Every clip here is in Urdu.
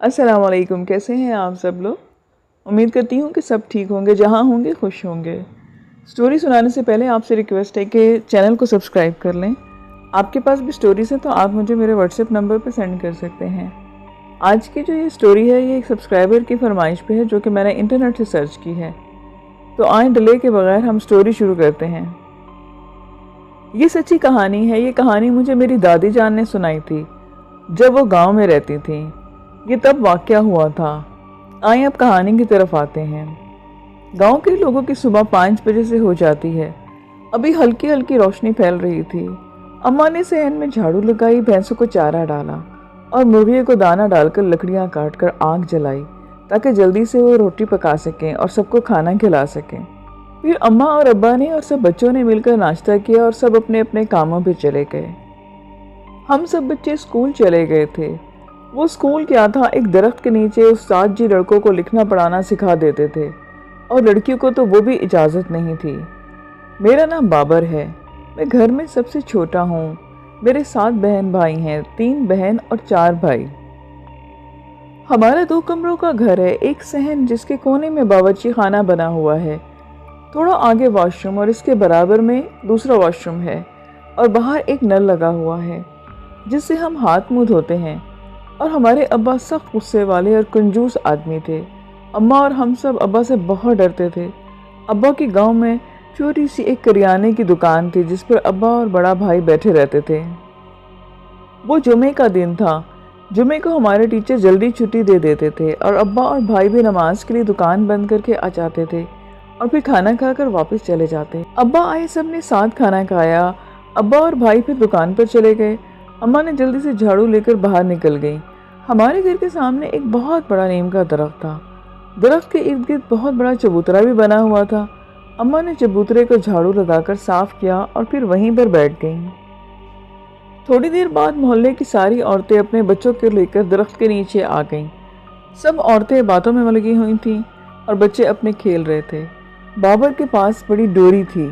السلام علیکم، کیسے ہیں آپ سب لوگ؟ امید کرتی ہوں کہ سب ٹھیک ہوں گے، جہاں ہوں گے خوش ہوں گے۔ سٹوری سنانے سے پہلے آپ سے ریکویسٹ ہے کہ چینل کو سبسکرائب کر لیں۔ آپ کے پاس بھی سٹوریز ہیں تو آپ مجھے میرے واٹس ایپ نمبر پہ سینڈ کر سکتے ہیں۔ آج کی جو یہ سٹوری ہے یہ ایک سبسکرائبر کی فرمائش پہ ہے جو کہ میں نے انٹرنیٹ سے سرچ کی ہے۔ تو آئیں ڈیلے کے بغیر ہم سٹوری شروع کرتے ہیں۔ یہ سچی کہانی ہے۔ یہ کہانی مجھے میری دادی جان نے سنائی تھی جب وہ گاؤں میں رہتی تھی۔ یہ تب واقعہ ہوا تھا۔ آئیں اب کہانی کی طرف آتے ہیں۔ گاؤں کے لوگوں کی صبح 5 بجے سے ہو جاتی ہے۔ ابھی ہلکی ہلکی روشنی پھیل رہی تھی۔ اماں نے صحن میں جھاڑو لگائی، بھینسوں کو چارہ ڈالا اور مرغیوں کو دانہ ڈال کر لکڑیاں کاٹ کر آگ جلائی تاکہ جلدی سے وہ روٹی پکا سکیں اور سب کو کھانا کھلا سکیں۔ پھر اماں اور ابا نے اور سب بچوں نے مل کر ناشتہ کیا اور سب اپنے اپنے کاموں پہ چلے گئے۔ ہم سب بچے اسکول چلے گئے تھے۔ وہ اسکول کیا تھا، ایک درخت کے نیچے استاد جی لڑکوں کو لکھنا پڑھانا سکھا دیتے تھے اور لڑکیوں کو تو وہ بھی اجازت نہیں تھی۔ میرا نام بابر ہے۔ میں گھر میں سب سے چھوٹا ہوں۔ میرے 7 بہن بھائی ہیں، 3 بہن اور 4 بھائی۔ ہمارا 2 کمروں کا گھر ہے، ایک صحن جس کے کونے میں باورچی خانہ بنا ہوا ہے، تھوڑا آگے واش روم اور اس کے برابر میں دوسرا واش روم ہے، اور باہر ایک نل لگا ہوا ہے جس سے ہم ہاتھ منہ دھوتے ہیں۔ اور ہمارے ابا سخت غصے والے اور کنجوس آدمی تھے۔ اماں اور ہم سب ابا سے بہت ڈرتے تھے۔ ابا کی گاؤں میں چھوٹی سی ایک کریانے کی دکان تھی جس پر ابا اور بڑا بھائی بیٹھے رہتے تھے۔ وہ جمعے کا دن تھا۔ جمعے کو ہمارے ٹیچر جلدی چھٹی دے دیتے تھے اور ابا اور بھائی بھی نماز کے لیے دکان بند کر کے آ جاتے تھے اور پھر کھانا کھا کر واپس چلے جاتے۔ ابا آئے، سب نے ساتھ کھانا کھایا۔ ابا اور بھائی پھر دکان پر چلے گئے۔ اماں نے جلدی سے جھاڑو لے کر باہر نکل گئی۔ ہمارے گھر کے سامنے ایک بہت بڑا نیم کا درخت تھا۔ درخت کے ارد گرد بہت بڑا چبوترا بھی بنا ہوا تھا۔ اماں نے چبوترے کو جھاڑو لگا کر صاف کیا اور پھر وہیں پر بیٹھ گئیں۔ تھوڑی دیر بعد محلے کی ساری عورتیں اپنے بچوں کو لے کر درخت کے نیچے آ گئیں۔ سب عورتیں باتوں میں ملگی ہوئی تھیں اور بچے اپنے کھیل رہے تھے۔ بابر کے پاس بڑی ڈوری تھی۔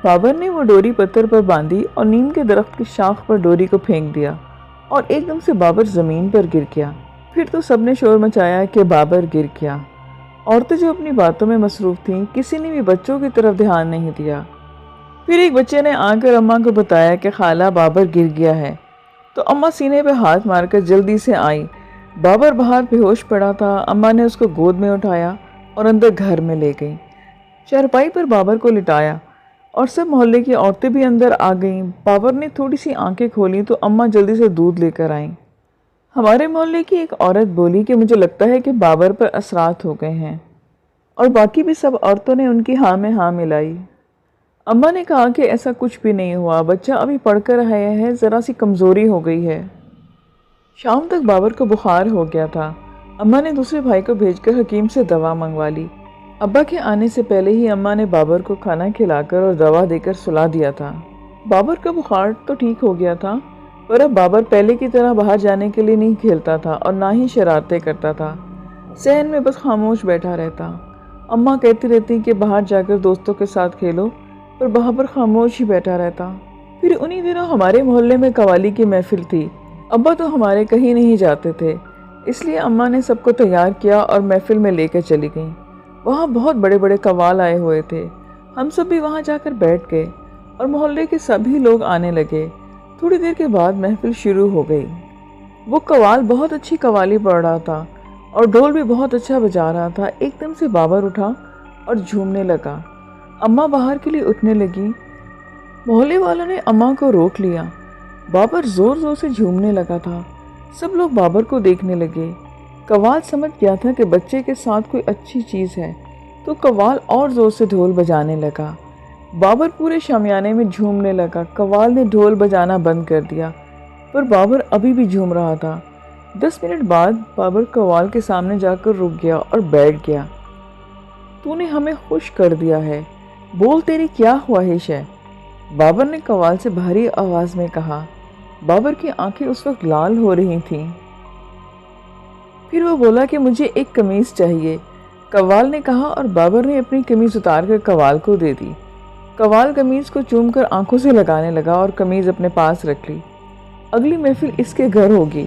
بابر نے وہ ڈوری پتھر پر باندھی اور نیم کے درخت کی شاخ پر ڈوری کو پھینک دیا اور ایک دم سے بابر زمین پر گر گیا۔ پھر تو سب نے شور مچایا کہ بابر گر گیا۔ عورتیں جو اپنی باتوں میں مصروف تھیں، کسی نے بھی بچوں کی طرف دھیان نہیں دیا۔ پھر ایک بچے نے آ کر اماں کو بتایا کہ خالہ بابر گر گیا ہے، تو اماں سینے پہ ہاتھ مار کر جلدی سے آئی۔ بابر باہر بے ہوش پڑا تھا۔ اماں نے اس کو گود میں اٹھایا اور اندر گھر میں لے گئی۔ چارپائی پر بابر کو لٹایا اور سب محلے کی عورتیں بھی اندر آ گئیں۔ بابر نے تھوڑی سی آنکھیں کھولی تو اماں جلدی سے دودھ لے کر آئیں۔ ہمارے محلے کی ایک عورت بولی کہ مجھے لگتا ہے کہ بابر پر اثرات ہو گئے ہیں، اور باقی بھی سب عورتوں نے ان کی ہاں میں ہاں ملائی۔ اماں نے کہا کہ ایسا کچھ بھی نہیں ہوا، بچہ ابھی پڑھ کر آیا ہے، ذرا سی کمزوری ہو گئی ہے۔ شام تک بابر کو بخار ہو گیا تھا۔ اماں نے دوسرے بھائی کو بھیج کر حکیم سے دوا منگوا لی۔ ابا کے آنے سے پہلے ہی اماں نے بابر کو کھانا کھلا کر اور دوا دے کر سلا دیا تھا۔ بابر کا بخار تو ٹھیک ہو گیا تھا، پر اب بابر پہلے کی طرح باہر جانے کے لیے نہیں کھیلتا تھا اور نہ ہی شرارتیں کرتا تھا۔ صحن میں بس خاموش بیٹھا رہتا۔ اماں کہتی رہتی کہ باہر جا کر دوستوں کے ساتھ کھیلو، پر بابر خاموش ہی بیٹھا رہتا۔ پھر انہی دنوں ہمارے محلے میں قوالی کی محفل تھی۔ ابا تو ہمارے کہیں نہیں جاتے تھے، اس لیے اماں نے سب کو تیار کیا اور محفل میں لے کر چلی گئیں۔ وہاں بہت بڑے بڑے قوال آئے ہوئے تھے۔ ہم سب بھی وہاں جا کر بیٹھ گئے اور محلے کے سبھی لوگ آنے لگے۔ تھوڑی دیر کے بعد محفل شروع ہو گئی۔ وہ قوال بہت اچھی قوالی پڑھ رہا تھا اور ڈھول بھی بہت اچھا بجا رہا تھا۔ ایک دم سے بابر اٹھا اور جھومنے لگا۔ اماں باہر کے لیے اٹھنے لگی۔ محلے والوں نے اماں کو روک لیا۔ بابر زور زور سے جھومنے لگا تھا۔ سب لوگ بابر کو دیکھنے لگے۔ قوال سمجھ گیا تھا کہ بچے کے ساتھ کوئی اچھی چیز ہے، تو قوال اور زور سے ڈھول بجانے لگا۔ بابر پورے شامیانے میں جھومنے لگا۔ قوال نے ڈھول بجانا بند کر دیا، پر بابر ابھی بھی جھوم رہا تھا۔ 10 منٹ بعد بابر قوال کے سامنے جا کر رک گیا اور بیٹھ گیا۔ تو نے ہمیں خوش کر دیا ہے، بول تیری کیا خواہش ہے؟ بابر نے قوال سے بھاری آواز میں کہا۔ بابر کی آنکھیں اس وقت لال ہو رہی تھیں۔ پھر وہ بولا کہ مجھے ایک قمیض چاہیے۔ قوال نے کہا اور بابر نے اپنی قمیض اتار کر قوال کو دے دی۔ قوال قمیض کو چوم کر آنکھوں سے لگانے لگا اور قمیض اپنے پاس رکھ لی۔ اگلی محفل اس کے گھر ہوگی۔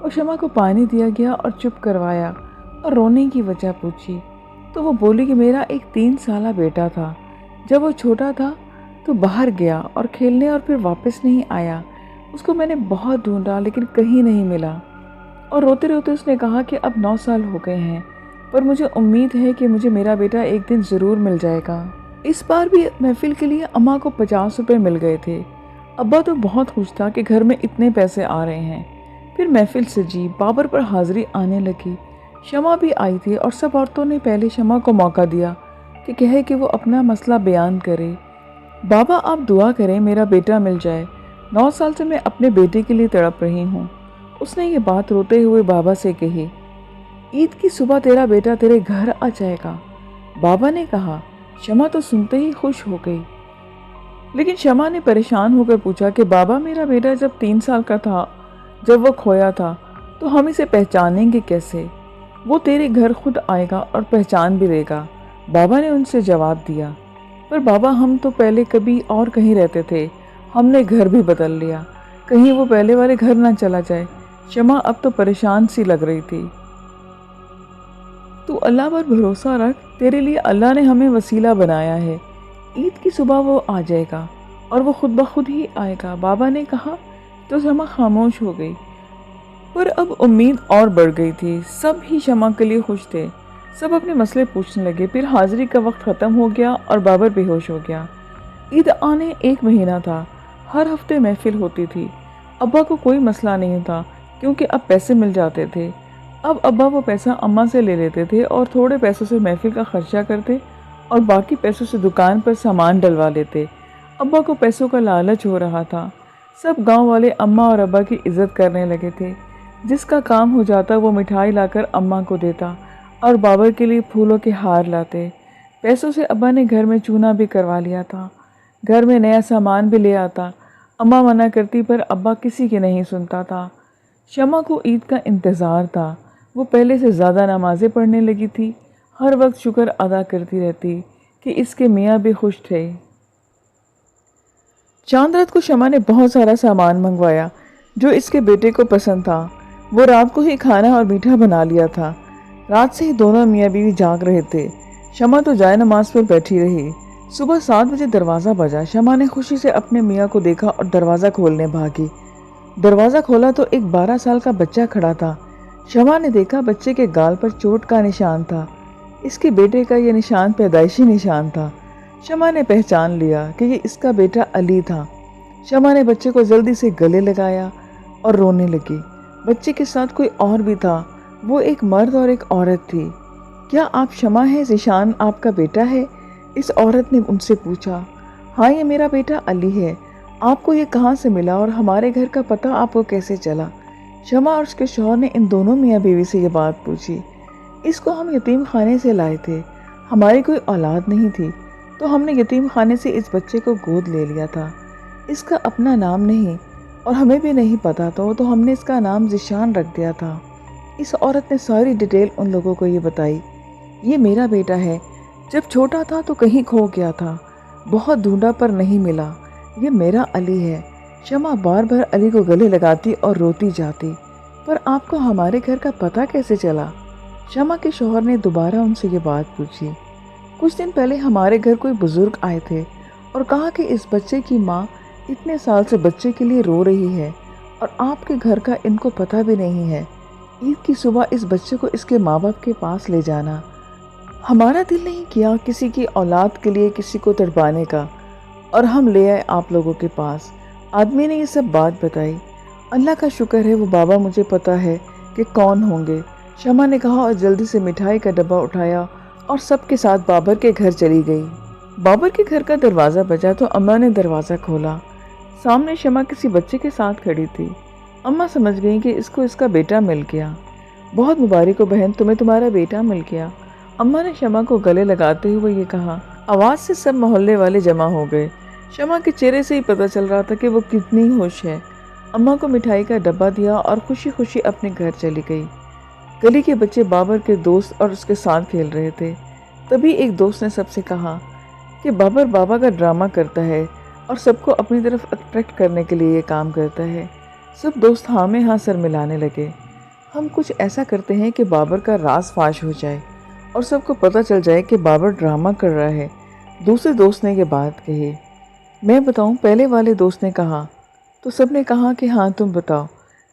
اور شمع کو پانی دیا گیا اور چپ کروایا اور رونے کی وجہ پوچھی تو وہ بولی کہ میرا ایک 3 سالہ بیٹا تھا، جب وہ چھوٹا تھا تو باہر گیا اور کھیلنے اور پھر واپس نہیں آیا۔ اس کو میں نے بہت ڈھونڈا لیکن کہیں نہیں ملا۔ اور روتے روتے اس نے کہا کہ اب 9 سال ہو گئے ہیں، پر مجھے امید ہے کہ مجھے میرا بیٹا ایک دن ضرور مل جائے گا۔ اس بار بھی محفل کے لیے اماں کو 50 روپے مل گئے تھے۔ ابا تو بہت خوش تھا کہ گھر میں اتنے پیسے آ رہے ہیں۔ پھر محفل سجی، بابر پر حاضری آنے لگی، شمع بھی آئی تھی اور سب عورتوں نے پہلے شمع کو موقع دیا کہ کہے کہ وہ اپنا مسئلہ بیان کرے۔ بابا آپ دعا کریں میرا بیٹا مل جائے، 9 سال سے میں اپنے بیٹے کے لیے تڑپ رہی ہوں۔ اس نے یہ بات روتے ہوئے بابا سے کہی۔ عید کی صبح تیرا بیٹا تیرے گھر آ جائے گا، بابا نے کہا۔ شمع تو سنتے ہی خوش ہو گئی، لیکن شمع نے پریشان ہو کر پوچھا کہ بابا میرا بیٹا جب 3 سال کا تھا، جب وہ کھویا تھا تو ہم اسے پہچانیں گے کیسے؟ وہ تیرے گھر خود آئے گا اور پہچان بھی لے گا، بابا نے ان سے جواب دیا۔ پر بابا ہم تو پہلے کبھی اور کہیں رہتے تھے، ہم نے گھر بھی بدل لیا، کہیں وہ پہلے والے گھر نہ چلا جائے۔ شمع اب تو پریشان سی لگ رہی تھی۔ تو اللہ پر بھروسہ رکھ، تیرے لیے اللہ نے ہمیں وسیلہ بنایا ہے، عید کی صبح وہ آ جائے گا اور وہ خود بخود ہی آئے گا، بابا نے کہا۔ تو شمع خاموش ہو گئی، پر اب امید اور بڑھ گئی تھی۔ سب ہی شمع کے لیے خوش تھے، سب اپنے مسئلے پوچھنے لگے۔ پھر حاضری کا وقت ختم ہو گیا اور بابر بے ہوش ہو گیا۔ عید آنے 1 مہینہ تھا، ہر ہفتے محفل ہوتی تھی۔ ابا کو کوئی مسئلہ نہیں تھا کیونکہ اب پیسے مل جاتے تھے۔ اب ابا وہ پیسہ اماں سے لے لیتے تھے اور تھوڑے پیسوں سے محفل کا خرچہ کرتے اور باقی پیسوں سے دکان پر سامان ڈلوا لیتے۔ ابا کو پیسوں کا لالچ ہو رہا تھا۔ سب گاؤں والے اماں اور ابا کی عزت کرنے لگے تھے۔ جس کا کام ہو جاتا وہ مٹھائی لا کر اماں کو دیتا اور بابر کے لیے پھولوں کے ہار لاتے۔ پیسوں سے ابا نے گھر میں چونا بھی کروا لیا تھا، گھر میں نیا سامان بھی لے آتا۔ اماں منع کرتی پر ابا کسی کی نہیں سنتا تھا۔ شمع کو عید کا انتظار تھا، وہ پہلے سے زیادہ نمازیں پڑھنے لگی تھی، ہر وقت شکر ادا کرتی رہتی کہ اس کے میاں بھی خوش تھے۔ چاند رات کو شمع نے بہت سارا سامان منگوایا جو اس کے بیٹے کو پسند تھا۔ وہ رات کو ہی کھانا اور میٹھا بنا لیا تھا۔ رات سے ہی دونوں میاں بیوی جاگ رہے تھے۔ شمع تو جائے نماز پر بیٹھی رہی۔ صبح 7 بجے دروازہ بجا۔ شمع نے خوشی سے اپنے میاں کو دیکھا اور دروازہ کھولنے بھاگی۔ دروازہ کھولا تو ایک 12 سال کا بچہ کھڑا تھا۔ شمع نے دیکھا بچے کے گال پر چوٹ کا نشان تھا۔ اس کے بیٹے کا یہ نشان پیدائشی نشان تھا۔ شمع نے پہچان لیا کہ یہ اس کا بیٹا علی تھا۔ شمع نے بچے کو جلدی سے گلے لگایا اور رونے لگی۔ بچے کے ساتھ کوئی اور بھی تھا، وہ ایک مرد اور ایک عورت تھی۔ کیا آپ شمع ہیں؟ ذیشان آپ کا بیٹا ہے؟ اس عورت نے ان سے پوچھا۔ ہاں یہ میرا بیٹا علی ہے۔ آپ کو یہ کہاں سے ملا اور ہمارے گھر کا پتہ آپ کو کیسے چلا؟ شمع اور اس کے شوہر نے ان دونوں میاں بیوی سے یہ بات پوچھی۔ اس کو ہم یتیم خانے سے لائے تھے، ہماری کوئی اولاد نہیں تھی تو ہم نے یتیم خانے سے اس بچے کو گود لے لیا تھا۔ اس کا اپنا نام نہیں اور ہمیں بھی نہیں پتا تو ہم نے اس کا نام ذیشان رکھ دیا تھا۔ اس عورت نے ساری ڈیٹیل ان لوگوں کو یہ بتائی۔ یہ میرا بیٹا ہے، جب چھوٹا تھا تو کہیں کھو گیا تھا، بہت ڈھونڈا پر نہیں ملا، یہ میرا علی ہے۔ شمع بار بار علی کو گلے لگاتی اور روتی جاتی۔ پر آپ کو ہمارے گھر کا پتہ کیسے چلا؟ شمع کے شوہر نے دوبارہ ان سے یہ بات پوچھی۔ کچھ دن پہلے ہمارے گھر کوئی بزرگ آئے تھے اور کہا کہ اس بچے کی ماں اتنے سال سے بچے کے لیے رو رہی ہے اور آپ کے گھر کا ان کو پتہ بھی نہیں ہے۔ عید کی صبح اس بچے کو اس کے ماں باپ کے پاس لے جانا۔ ہمارا دل نہیں کیا کسی کی اولاد کے لیے کسی کو تڑپانے کا اور ہم لے آئے آپ لوگوں کے پاس۔ آدمی نے یہ سب بات بتائی۔ اللہ کا شکر ہے وہ بابا مجھے پتہ ہے کہ کون ہوں گے، شمع نے کہا اور جلدی سے مٹھائی کا ڈبہ اٹھایا اور سب کے ساتھ بابر کے گھر چلی گئی۔ بابر کے گھر کا دروازہ بجا تو اماں نے دروازہ کھولا۔ سامنے شمع کسی بچے کے ساتھ کھڑی تھی۔ اماں سمجھ گئیں کہ اس کو اس کا بیٹا مل گیا۔ بہت مبارک ہو بہن، تمہیں تمہارا بیٹا مل گیا۔ اماں نے شمع کو گلے لگاتے ہوئے یہ کہا۔ آواز سے سب محلے والے جمع ہو گئے۔ شمع کے چہرے سے ہی پتہ چل رہا تھا کہ وہ کتنی خوش ہے۔ اماں کو مٹھائی کا ڈبہ دیا اور خوشی خوشی اپنے گھر چلی گئی۔ گلی کے بچے بابر کے دوست اور اس کے ساتھ کھیل رہے تھے۔ تبھی ایک دوست نے سب سے کہا کہ بابر بابا کا ڈرامہ کرتا ہے اور سب کو اپنی طرف اٹریکٹ کرنے کے لیے یہ کام کرتا ہے۔ سب دوست ہاں میں ہاں سر ملانے لگے۔ ہم کچھ ایسا کرتے ہیں کہ بابر کا راز فاش ہو جائے اور سب کو پتہ چل جائے کہ بابر ڈرامہ کر رہا ہے۔ دوسرے دوست نے یہ بات کہی۔ میں بتاؤں، پہلے والے دوست نے کہا۔ تو سب نے کہا کہ ہاں تم بتاؤ۔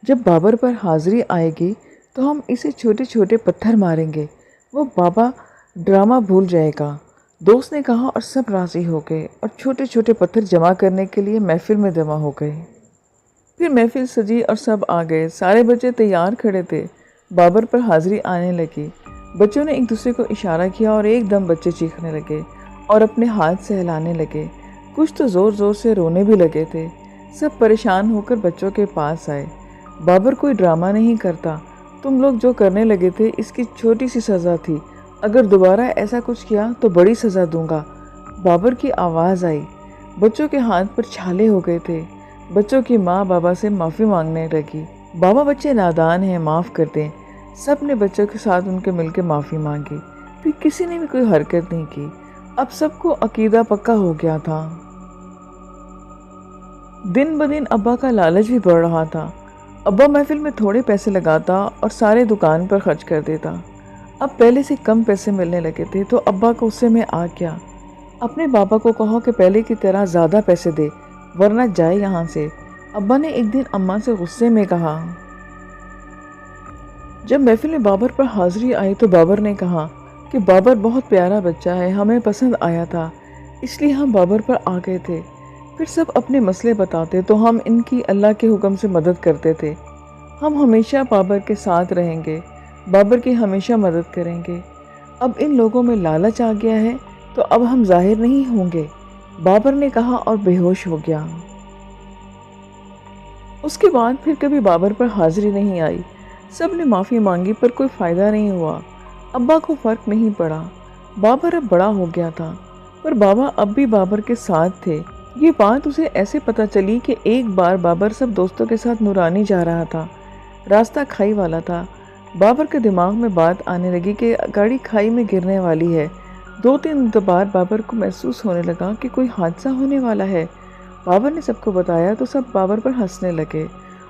جب بابر پر حاضری آئے گی تو ہم اسے چھوٹے چھوٹے پتھر ماریں گے، وہ بابا ڈرامہ بھول جائے گا۔ دوست نے کہا اور سب راضی ہو گئے اور چھوٹے چھوٹے پتھر جمع کرنے کے لیے محفل میں جمع ہو گئے۔ پھر محفل سجی اور سب آ گئے، سارے بچے تیار کھڑے تھے۔ بابر پر حاضری آنے لگی۔ بچوں نے ایک دوسرے کو اشارہ کیا اور ایک دم بچے چیخنے لگے اور اپنے ہاتھ سے ہلانے لگے، کچھ تو زور زور سے رونے بھی لگے تھے۔ سب پریشان ہو کر بچوں کے پاس آئے۔ بابر کوئی ڈرامہ نہیں کرتا، تم لوگ جو کرنے لگے تھے اس کی چھوٹی سی سزا تھی، اگر دوبارہ ایسا کچھ کیا تو بڑی سزا دوں گا۔ بابر کی آواز آئی۔ بچوں کے ہاتھ پر چھالے ہو گئے تھے۔ بچوں کی ماں بابا سے معافی مانگنے لگی۔ بابا بچے نادان ہیں، معاف کر دیں۔ سب نے بچوں کے ساتھ ان کے مل کے معافی مانگی، پھر کسی نے بھی کوئی حرکت نہیں کی۔ اب سب کو عقیدہ پکا ہو گیا تھا۔ دن بدن ابا کا لالچ بھی بڑھ رہا تھا۔ ابا محفل میں تھوڑے پیسے لگاتا اور سارے دکان پر خرچ کر دیتا۔ اب پہلے سے کم پیسے ملنے لگے تھے تو ابا کو غصے میں آ گیا۔ اپنے بابا کو کہو کہ پہلے کی طرح زیادہ پیسے دے ورنہ جائے یہاں سے۔ ابا نے ایک دن اماں سے غصے میں کہا۔ جب محفل میں بابر پر حاضری آئی تو بابر نے کہا کہ بابر بہت پیارا بچہ ہے، ہمیں پسند آیا تھا، اس لیے ہم بابر پر آ گئے تھے۔ پھر سب اپنے مسئلے بتاتے تو ہم ان کی اللہ کے حکم سے مدد کرتے تھے۔ ہم ہمیشہ بابر کے ساتھ رہیں گے، بابر کی ہمیشہ مدد کریں گے۔ اب ان لوگوں میں لالچ آ گیا ہے تو اب ہم ظاہر نہیں ہوں گے، بابر نے کہا اور بے ہوش ہو گیا۔ اس کے بعد پھر کبھی بابر پر حاضری نہیں آئی۔ سب نے معافی مانگی پر کوئی فائدہ نہیں ہوا۔ ابا کو فرق نہیں پڑا، بابر اب بڑا ہو گیا تھا، پر بابا اب بھی بابر کے ساتھ تھے۔ یہ بات اسے ایسے پتہ چلی کہ ایک بار بابر سب دوستوں کے ساتھ نورانی جا رہا تھا، راستہ کھائی والا تھا۔ بابر کے دماغ میں بات آنے لگی کہ گاڑی کھائی میں گرنے والی ہے۔ 2-3 دن بعد بابر کو محسوس ہونے لگا کہ کوئی حادثہ ہونے والا ہے۔ بابر نے سب کو بتایا تو سب بابر پر ہنسنے لگے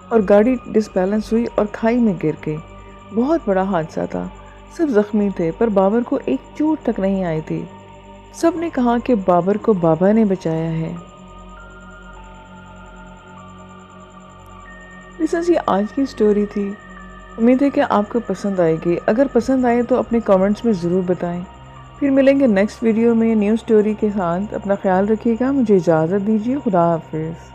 اور گاڑی ڈس بیلنس ہوئی اور کھائی میں گر گئی۔ بہت بڑا حادثہ تھا، سب زخمی تھے پر بابر کو ایک چوٹ تک نہیں آئی تھی۔ سب نے کہا کہ بابر کو بابا نے بچایا ہے۔ یہ آج کی سٹوری تھی۔ امید ہے کہ آپ کو پسند آئے گی۔ اگر پسند آئے تو اپنے کامنٹس میں ضرور بتائیں۔ پھر ملیں گے نیکسٹ ویڈیو میں نیو سٹوری کے ساتھ۔ اپنا خیال رکھیے گا، مجھے اجازت دیجیے، خدا حافظ۔